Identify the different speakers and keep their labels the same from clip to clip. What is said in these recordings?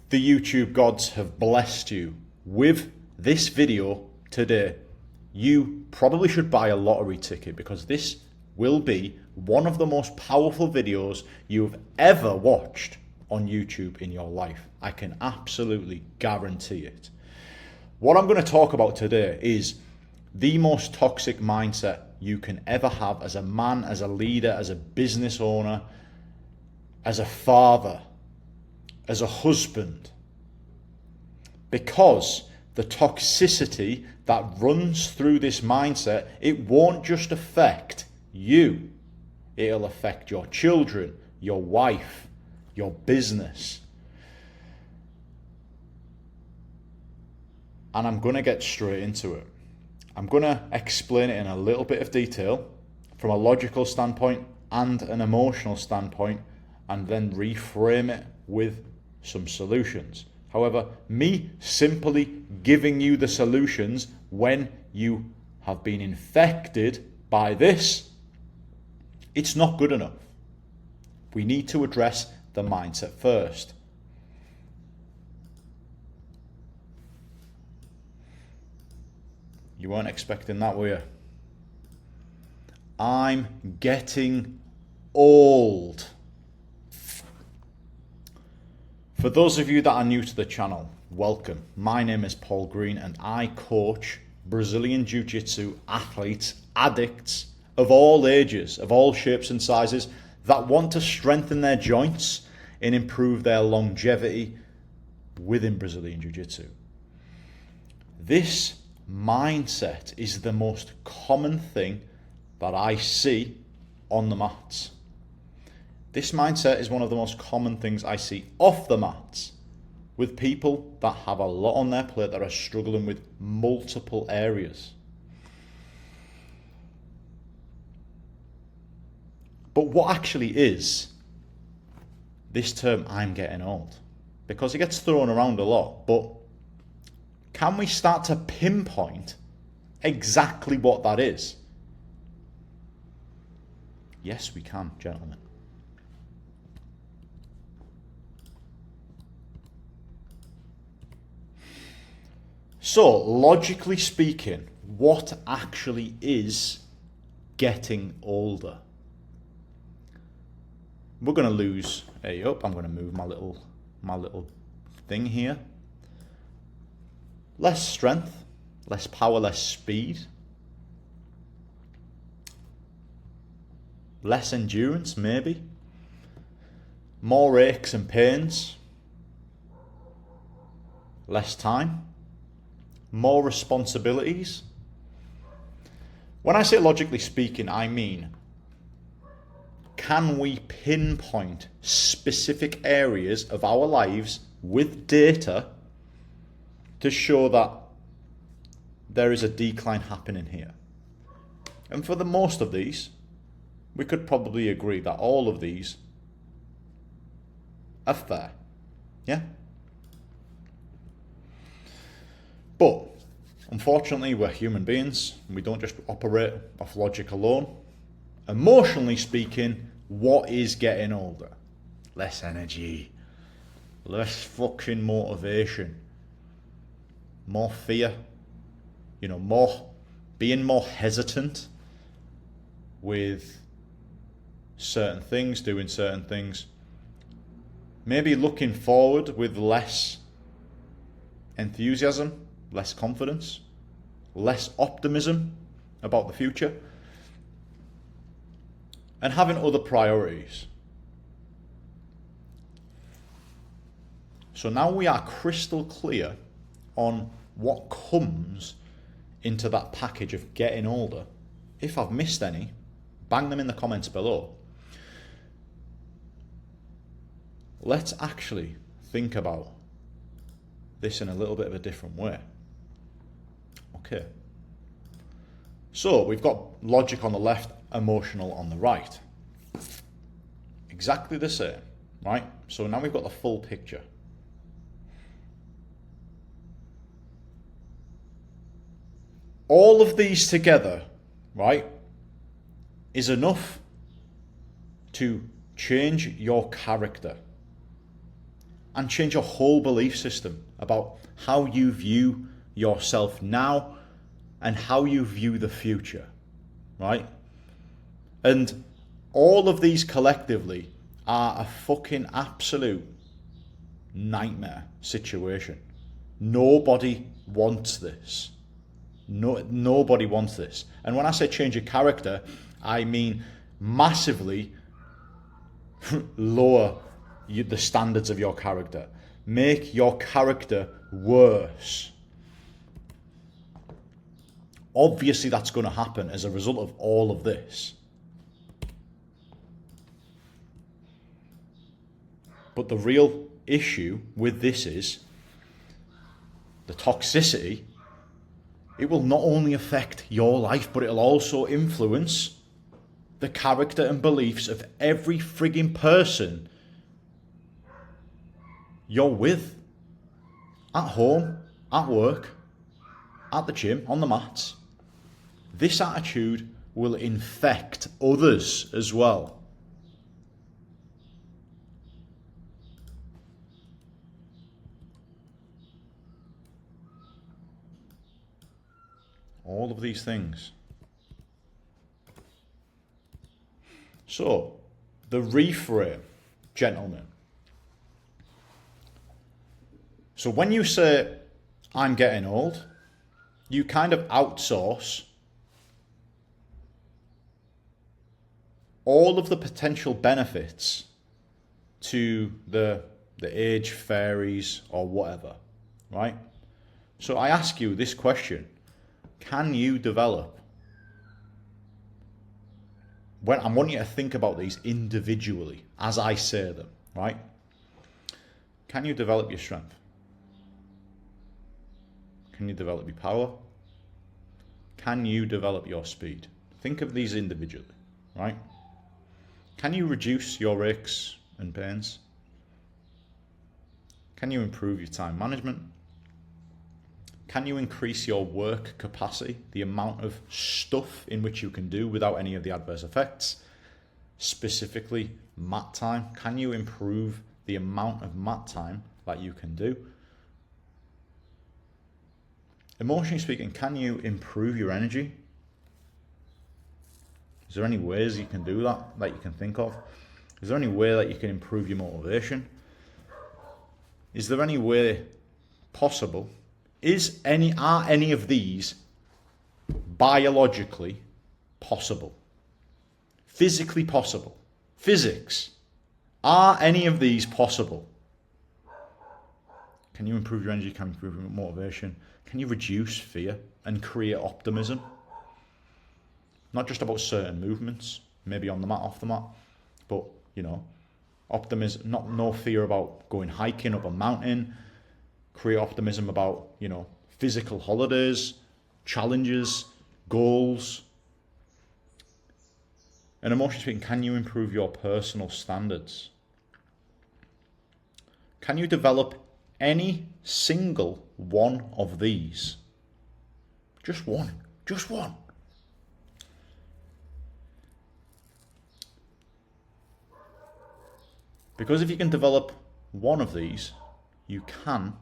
Speaker 1: the YouTube gods have blessed you with this video today, you probably should buy a lottery ticket, because this will be one of the most powerful videos you've ever watched on YouTube in your life. I can absolutely guarantee it. What I'm going to talk about today is the most toxic mindset you can ever have as a man, as a leader, as a business owner, as a father, as a husband. Because the toxicity that runs through this mindset, it won't just affect you. It'll affect your children, your wife, your business. And I'm going to get straight into it. I'm going to explain it in a little bit of detail from a logical standpoint and an emotional standpoint, and then reframe it with some solutions. However, me simply giving you the solutions when you have been infected by this, it's not good enough. We need to address the mindset first. You weren't expecting that, were you? I'm getting old. For those of you that are new to the channel, welcome. My name is Paul Green and I coach Brazilian Jiu-Jitsu athletes, addicts of all ages, of all shapes and sizes, that want to strengthen their joints and improve their longevity within Brazilian Jiu-Jitsu. This mindset is the most common thing that I see on the mats. This mindset is one of the most common things I see off the mats with people that have a lot on their plate, that are struggling with multiple areas. But what actually is this term, I'm getting old? Because it gets thrown around a lot, but can we start to pinpoint exactly what that is? Yes, we can, gentlemen. So, logically speaking, what actually is getting older? We're going to lose a up. I'm going to move my little thing here. Less strength, less power, less speed, less endurance, maybe, more aches and pains, less time, more responsibilities. When I say logically speaking, I mean, can we pinpoint specific areas of our lives with data to show that there is a decline happening here? And for the most of these, we could probably agree that all of these are fair. Yeah? But unfortunately, we're human beings and we don't just operate off logic alone. Emotionally speaking, what is getting older? Less energy, less fucking motivation, more fear, being more hesitant with certain things, doing certain things, maybe looking forward with less enthusiasm, less confidence, less optimism about the future, and having other priorities. So now we are crystal clear on what comes into that package of getting older. If I've missed any, bang them in the comments below. Let's actually think about this in a little bit of a different way. Okay. So we've got logic on the left, emotional on the right. Exactly the same, right? So now we've got the full picture. All of these together, right, is enough to change your character. and change your whole belief system about how you view yourself now and how you view the future, right? And all of these collectively are a fucking absolute nightmare situation. Nobody wants this. Nobody wants this. And when I say change your character, I mean massively lower the standards of your character. Make your character worse. Obviously, that's going to happen as a result of all of this. But the real issue with this is the toxicity. It will not only affect your life, but it'll also influence the character and beliefs of every frigging person you're with. At home, at work, at the gym, on the mats. This attitude will infect others as well. All of these things. So, the reframe, gentlemen. So when you say, I'm getting old, you kind of outsource all of the potential benefits to the age fairies or whatever, right? So I ask you this question. Can you develop? I want you to think about these individually as I say them, right? Can you develop your strength? Can you develop your power? Can you develop your speed? Think of these individually, right? Can you reduce your aches and pains? Can you improve your time management? Can you increase your work capacity, the amount of stuff in which you can do without any of the adverse effects? Specifically, mat time. Can you improve the amount of mat time that you can do? Emotionally speaking, can you improve your energy? Is there any ways you can do that you can think of? Is there any way that you can improve your motivation? Is there any way possible? Are any of these biologically possible? Physically possible? Physics. Are any of these possible? Can you improve your energy? Can you improve your motivation? Can you reduce fear and create optimism? Not just about certain movements, maybe on the mat, off the mat, but, optimism, no fear about going hiking up a mountain. Create optimism about, physical holidays, challenges, goals. And emotionally speaking, can you improve your personal standards? Can you develop any single one of these? Just one. Just one. Because if you can develop one of these, you can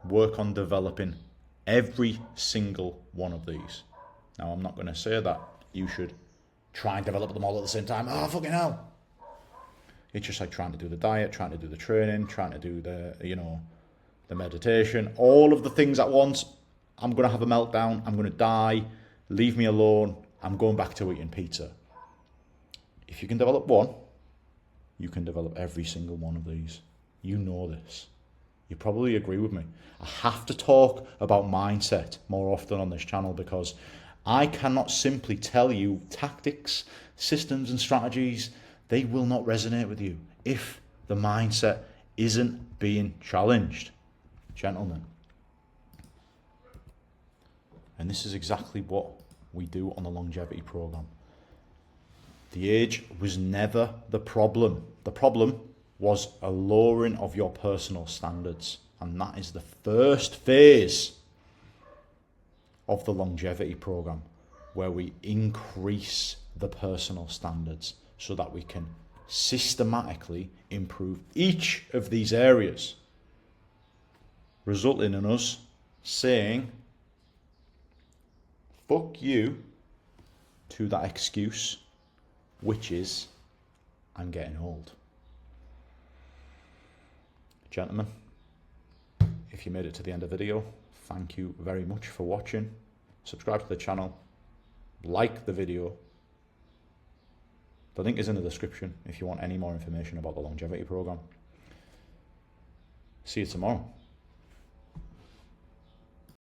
Speaker 1: work on developing every single one of these. Now, I'm not going to say that you should try and develop them all at the same time. Oh, fucking hell. It's just like trying to do the diet, trying to do the training, trying to do the meditation, all of the things at once. I'm going to have a meltdown. I'm going to die. Leave me alone. I'm going back to eating pizza. If you can develop one, you can develop every single one of these. You know this. You probably agree with me. I have to talk about mindset more often on this channel because I cannot simply tell you tactics, systems and strategies. They will not resonate with you if the mindset isn't being challenged, gentlemen. And this is exactly what we do on the longevity program. The age was never the problem. The problem was a lowering of your personal standards. And that is the first phase of the longevity program, where we increase the personal standards so that we can systematically improve each of these areas, resulting in us saying, fuck you to that excuse, which is, I'm getting old. Gentlemen, if you made it to the end of the video, thank you very much for watching. Subscribe to the channel, like the video. The link is in the description if you want any more information about the longevity program. See you tomorrow.